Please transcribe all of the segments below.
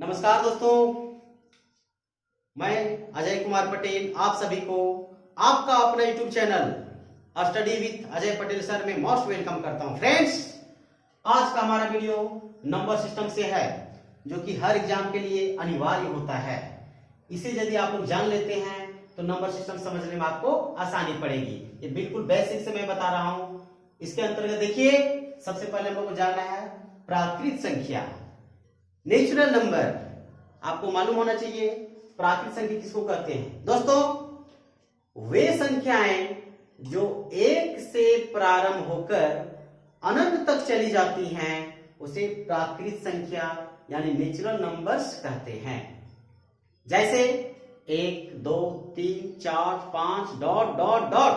नमस्कार दोस्तों, मैं अजय कुमार पटेल आप सभी को आपका अपना YouTube channel study with Ajay Patel sir में मोस्ट वेलकम करता हूं। फ्रेंड्स, आज का हमारा वीडियो नंबर सिस्टम से है, जो कि हर एग्जाम के लिए अनिवार्य होता है। इसे यदि आप लोग जान लेते हैं तो नंबर सिस्टम समझने में आपको आसानी पड़ेगी। ये बिल्कुल बेसिक से मैं बता रहा हूं। इसके अंतर्गत देखिए, सबसे पहले हम लोग को जानना है प्राकृत संख्या, नेचुरल नंबर। आपको मालूम होना चाहिए प्राकृत संख्या किसको कहते हैं। दोस्तों, वे संख्याएं जो एक से प्रारंभ होकर अनंत तक चली जाती हैं उसे प्राकृत संख्या यानी नेचुरल नंबर्स कहते हैं। जैसे 1, 2, 3, 4, 5 डॉट डॉट डॉट,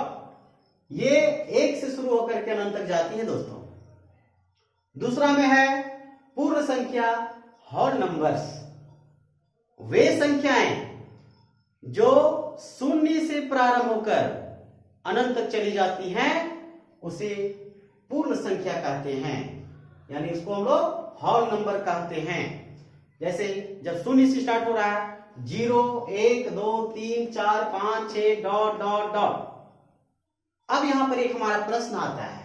ये एक से शुरू होकर के अनंत तक जाती है दोस्तों। दूसरा में है पूर्ण संख्या, होल नंबर्स। वे संख्याएं जो शून्य से प्रारंभ होकर अनंत तक चली जाती हैं उसे पूर्ण संख्या कहते हैं, यानी इसको हम लोग होल नंबर कहते हैं। जैसे जब शून्य से स्टार्ट हो रहा है 0, 1, 2, 3, 4, 5, 6 डॉट डॉट डॉट। अब यहां पर एक हमारा प्रश्न आता है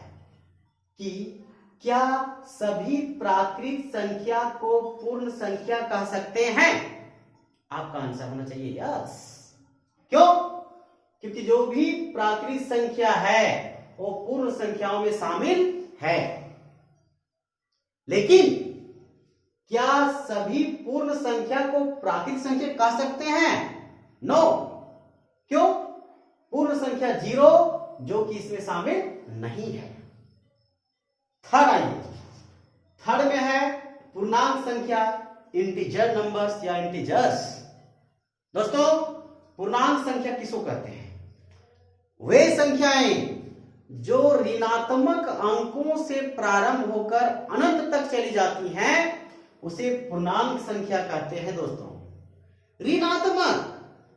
कि क्या सभी प्राकृत संख्या को पूर्ण संख्या कह सकते हैं? आपका आंसर होना चाहिए यस। क्यों? क्योंकि जो भी प्राकृत संख्या है वो पूर्ण संख्याओं में शामिल है। लेकिन क्या सभी पूर्ण संख्या को प्राकृत संख्या कह सकते हैं? नो। क्यों? पूर्ण संख्या 0 जो कि इसमें शामिल नहीं है। थर्ड आइए, थर्ड में है पूर्णांक संख्या, इंटीजर नंबर्स या इंटीजर्स। दोस्तों, पूर्णांक संख्या किसको कहते हैं? वे संख्याएं जो ऋणात्मक अंकों से प्रारंभ होकर अनंत तक चली जाती हैं उसे पूर्णांक संख्या कहते हैं दोस्तों। ऋणात्मक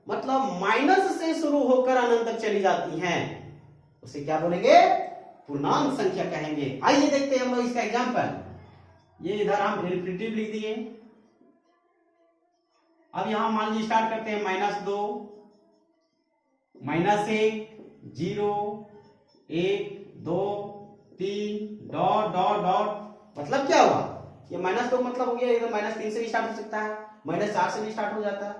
मतलब माइनस से शुरू होकर अनंत तक चली जाती हैं उसे क्या बोलेंगे? पूर्णांक संख्या कहेंगे। आइए देखते हैं हम लोग इसका एग्जांपल। ये इधर हम रिलेटिव लिख दिए। अब यहां मान लीजिए स्टार्ट करते हैं -2, -1, 0, 1, 2, 3 डॉट डॉट डॉट। मतलब क्या हुआ? ये -2 मतलब हो गया, इधर -3 से भी स्टार्ट हो सकता है, -4 से भी स्टार्ट हो जाता है।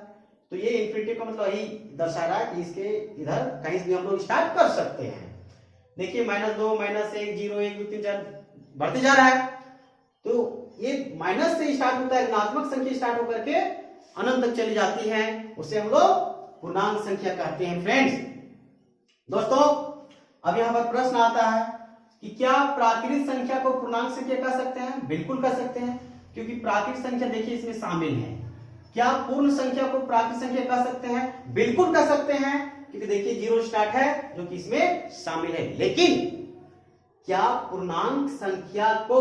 तो ये इन्फिनिटी का मतलब यही दर्शा रहा है कि इसके इधर कहीं भी हम लोग स्टार्ट कर सकते हैं। देखिए -2, -1, 0, 1, 2, 3, 4 बढ़ते जा रहा है। तो ये माइनस से स्टार्ट होता है, ऋणात्मक संख्या स्टार्ट होकर के अनंत तक चली जाती है, उसे हम लोग पूर्णांक संख्या कहते हैं। फ्रेंड्स, दोस्तों, अब यहां पर प्रश्न आता है कि क्या प्राकृत संख्या को पूर्णांक संख्या कह सकते हैं? बिल्कुल कह सकते हैं, क्योंकि प्राकृत संख्या देखिए इसमें शामिल है। क्या पूर्ण संख्या को प्राकृत संख्या कह सकते हैं? बिल्कुल कह सकते हैं, क्योंकि देखिए 0 स्टार्ट है जो कि इसमें शामिल है। लेकिन क्या पूर्णांक संख्या को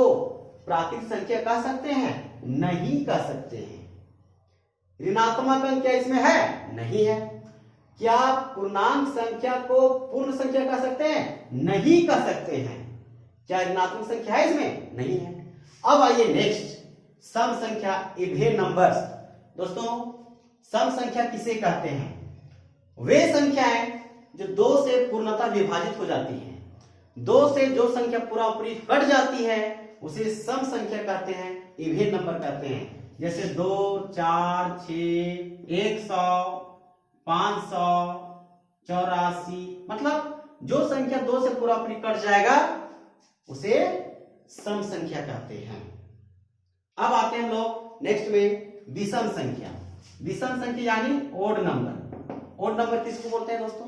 प्राकृत संख्या कह सकते हैं? नहीं कह सकते हैं। ऋणात्मक अंक क्या इसमें है? नहीं है। क्या पूर्णांक संख्या को पूर्ण संख्या कह सकते हैं? नहीं कह सकते हैं। क्या ऋणात्मक संख्या है इसमें? नहीं है। अब आइए नेक्स्ट, सम संख्या, इवन नंबर्स। दोस्तों, सम संख्या किसे कहते हैं? वे संख्याएं जो 2 से पूर्णतः विभाजित हो जाती हैं। 2 से जो संख्या पूरा पूरी कट जाती है उसे सम संख्या कहते हैं, इवन नंबर कहते हैं। जैसे 2, 4, 6, 100, 500, 84। मतलब जो संख्या 2 से पूरा पूरी कट जाएगा उसे सम संख्या कहते हैं। अब आते हैं हम लोग नेक्स्ट में विषम संख्या। विषम संख्या यानी ओड नंबर। ओड नंबर किसको बोलते हैं दोस्तों?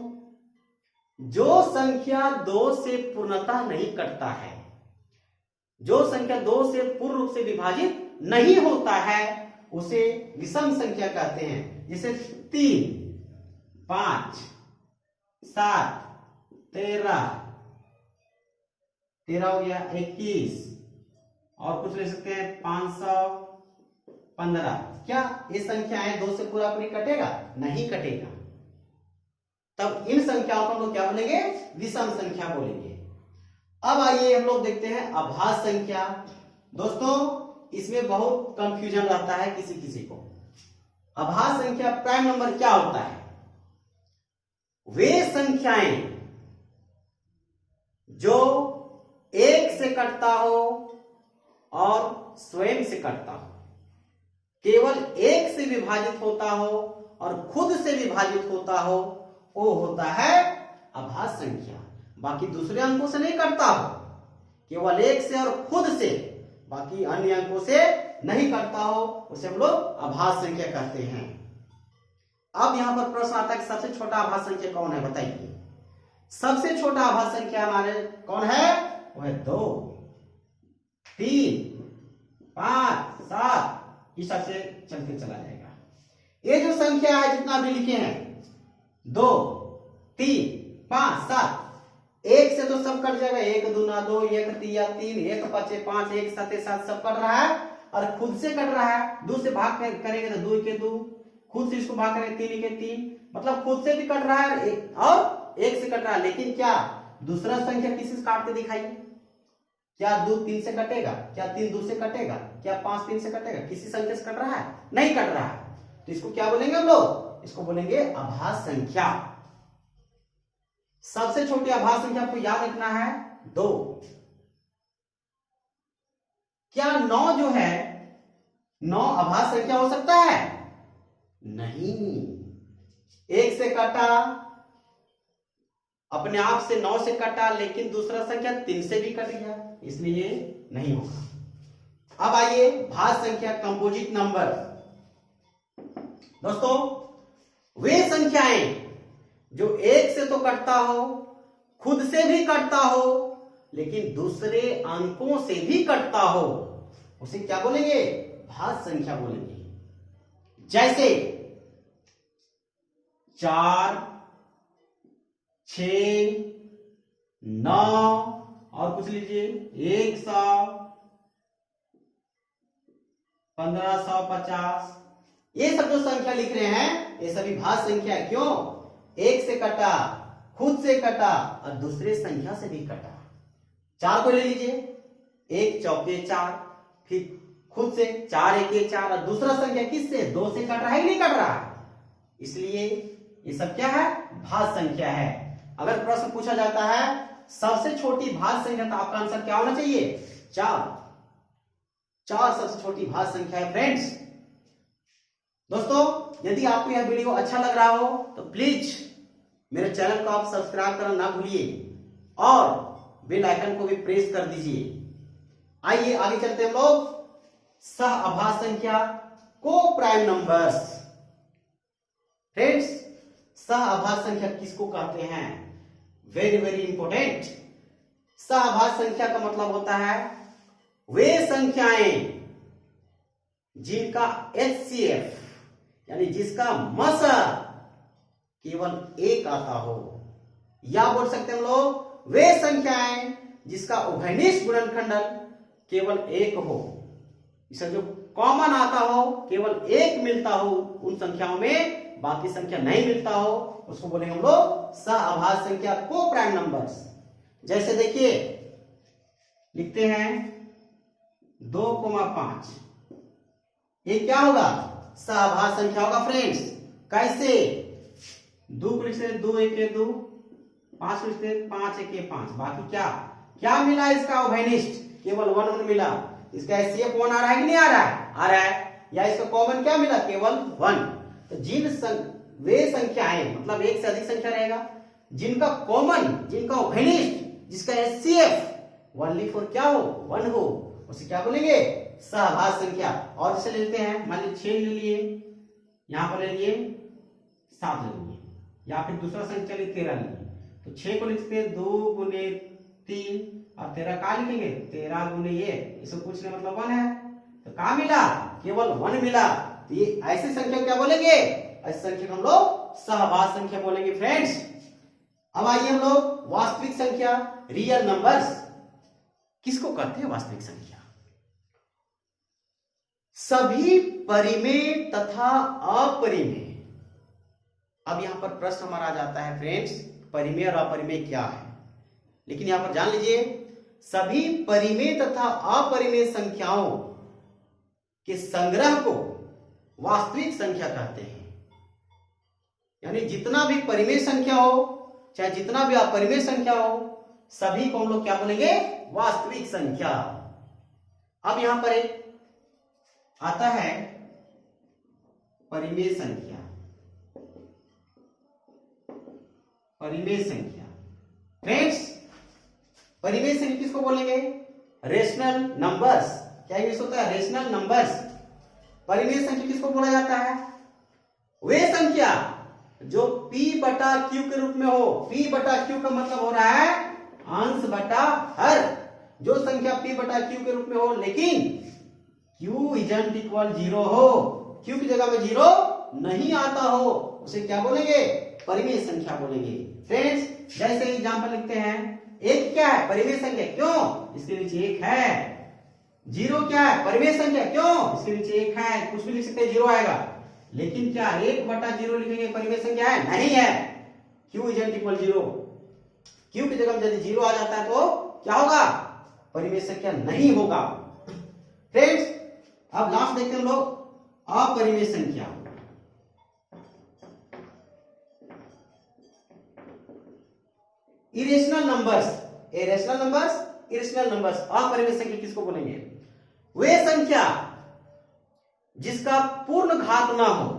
जो संख्या 2 से पूर्णतः नहीं कटता है, जो संख्या 2 से पूर्ण रूप से विभाजित नहीं होता है उसे विषम संख्या कहते हैं। जैसे 3, 5, 7, 13 हो गया, 21 और कुछ ले सकते हैं 515। क्या ये संख्याएं 2 से पूरा पूरी कटेगा? नहीं कटेगा। तब इन संख्याओं को हम लोग क्या बोलेंगे? विषम संख्या बोलेंगे। अब आइए हम लोग देखते हैं अभाज्य संख्या। दोस्तों, इसमें बहुत कंफ्यूजन रहता है किसी किसी को। अभाज्य संख्या प्राइम नंबर क्या होता है? वे संख्याएं जो एक से कटता हो और स्वयं से कटता हो, केवल एक से विभाजित होता हो और खुद से विभाजित होता हो, वो होता है अभाज्य संख्या। बाकी दूसरे अंकों से नहीं कटता हो, केवल एक से और खुद से, बाकी अन्य अंकों से नहीं कटता हो, उसे हम लोग अभाज्य संख्या कहते हैं। अब यहां पर प्रश्न आता है कि सबसे छोटा अभाज्य संख्या कौन है, बताइए। सबसे छोटा अभाज्य संख्या हमारे कौन है? वो है 2, 3, 5, 7, इस से चलते चला जाएगा। ये जो संख्या है जितना भी लिखे हैं 2, 3, 5, 7, एक से तो सब कट जाएगा, 1 दूना 2, 1 तिया 3, 1 पचे 5, 1 सते 7, सब कट रहा है। और खुद से कट रहा है, 2 से भाग करेंगे तो 2 के 2, खुद से इसको भाग करेंगे 3 के 3, मतलब खुद से भी कट रहा है और एक से कट रहा है। लेकिन क्या दूसरा संख्या किसी से काटते दिखाइए? क्या 2 3 से कटेगा? क्या 3 2 से कटेगा? क्या 5 3 से कटेगा? किसी संख्या से कट रहा है? नहीं कट रहा है। तो इसको क्या बोलेंगे हम लोग? इसको बोलेंगे अभाज्य संख्या। सबसे छोटी अभाज्य संख्या आपको याद रखना है 2। क्या 9 जो है 9 अभाज्य संख्या हो सकता है? नहीं, एक से कटा, अपने आप से 9 से कटा, लेकिन दूसरा संख्या 3 से भी कट गया, इसलिए नहीं होगा। अब आइए भाज्य संख्या, कंपोजिट नंबर। दोस्तों, वे संख्याएं जो एक से तो कटता हो, खुद से भी कटता हो, लेकिन दूसरे अंकों से भी कटता हो, उसे क्या बोलेंगे? भाज्य संख्या बोलेंगे। जैसे 4, 6, 9 और कुछ लीजिए 100, 1550, ये सब जो संख्या लिख रहे हैं ये सभी भाज्य संख्या है। क्यों? एक से कटा, खुद से कटा और दूसरे संख्या से भी कटा। 4 को ले लीजिए, 1 चौके 4, फिर खुद से 4 एके 4 और दूसरा संख्या किससे? 2 से कट रहा है कि नहीं कट रहा है? इसलिए ये सब क्या है? भाज्य संख्या है। अगर प्रश्न पूछा जाता है सबसे छोटी भाज्य संख्या, तो आपका आंसर क्या होना चाहिए? 4। 4 सबसे छोटी भाज्य संख्या है फ्रेंड्स। दोस्तों, यदि आपको यह वीडियो अच्छा लग रहा हो तो प्लीज मेरे चैनल को आप सब्सक्राइब करना ना भूलिए और बेल आइकन को भी प्रेस कर दीजिए। आइए आगे चलते हैं हम लोग सह अभाज्य संख्या, को प्राइम नंबर्स। फ्रेंड्स, सह अभाज्य संख्या किसको कहते हैं? Very very important. सह अभाज्य संख्या का मतलब होता है वे संख्याएं जिनका HCF यानी जिसका मसा केवल 1 आता हो, या बोल सकते हैं हम लोग वे संख्याएं जिसका उभयनिष्ठ गुणनखंडन केवल 1 हो। इसका जो कॉमन आता हो, केवल 1 मिलता हो उन संख्याओं में, बाकी संख्या नहीं मिलता हो, उसको बोलेंगे हम लोग सह अभाज्य संख्या, को प्राइम नंबर्स। जैसे देखिए लिखते हैं 2,5, ये क्या होगा? सह अभाज्य संख्या होगा फ्रेंड्स। कैसे? 2 को लिखते 2 एके 2, 5 को लिखते 5 एके 5, बाकी क्या क्या मिला? इसका उभयनिष्ठ केवल 1 मिला। इसका HCF 1 आ रहा है कि नहीं आ रहा है? आ रहा है। या इसका कॉमन क्या मिला? केवल 1। तो वे संख्याएं, मतलब एक से अधिक संख्या रहेगा, जिनका कॉमन, जिनका उभयनिष्ठ, जिसका HCF ओनली फॉर क्या हो? 1 हो, उसे क्या बोलेंगे? सह अभाज्य संख्या। और इसे लेते हैं, मान लीजिए 6 ले लिए, यहां पर ले लिए 7 ले लिए, या फिर दूसरा संख्या लिए 13 ले लिए। तो 6 को लिखते हैं 2 गुने 3 और 13 कहा लिखेंगे? 13 गुने ये, इसको पूछने मतलब 1 है, तो कहा मिला? केवल 1 मिला। तो ये ऐसी संख्या क्या बोलेंगे? ऐसी संख्या हम लोग सह अभाज्य संख्या बोलेंगे फ्रेंड्स। अब आइए हम लोग वास्तविक संख्या, रियल नंबर्स। किसको कहते हैं वास्तविक संख्या? सभी परिमेय तथा अपरिमेय। अब यहां पर प्रश्न हमारा आ जाता है फ्रेंड्स, परिमेय और अपरिमेय क्या है? लेकिन यहां पर जान लीजिए, सभी परिमेय तथा अपरिमेय संख्याओं कि संग्रह को वास्तविक संख्या कहते हैं। यानी जितना भी परिमेय संख्या हो, चाहे जितना भी अपरिमेय संख्या हो, सभी को हम लोग क्या बोलेंगे? वास्तविक संख्या। अब यहां पर एक आता है परिमेय संख्या। परिमेय संख्या फ्रेंड्स, परिमेय संख्या किसको बोलेंगे? Rational numbers. क्या इंग्लिश होता है? Rational numbers. परिमेय संख्या किसको बोला जाता है? वे संख्या जो P बटा Q के रूप में हो। P बटा Q का मतलब हो रहा है अंश बटा हर। जो संख्या P बटा Q के रूप में हो, लेकिन Q इजंट इक्वल 0 हो, Q की जगह में 0 नहीं आता हो, उसे क्या बोलेंगे? परिमेय संख्या बोलेंगे। फ्रेंड्स, जैसे एग्जांपल लिखते हैं, एक क्या है? परिमेय संख्या। क्यों? इसके नीचे एक है। 0 क्या है? परिमेय संख्या। क्यों? इसके नीचे एक है। कुछ भी लिख सकते हैं, 0 आएगा। लेकिन क्या 1 बटा 0 लिखेंगे परिमेय संख्या है? नहीं है। Q isn't equal 0। Q की जगह में यदि 0 आ जाता है तो क्या होगा? परिमेय संख्या नहीं होगा। फ्रेंड्स, अब लास्ट देखते हैं हम लोग अपरिमेय संख्या। Irrational numbers. Irrational numbers, irrational numbers. अपरिमेय संख्या किसको बोलेंगे? वे संख्या जिसका पूर्ण घात ना हो।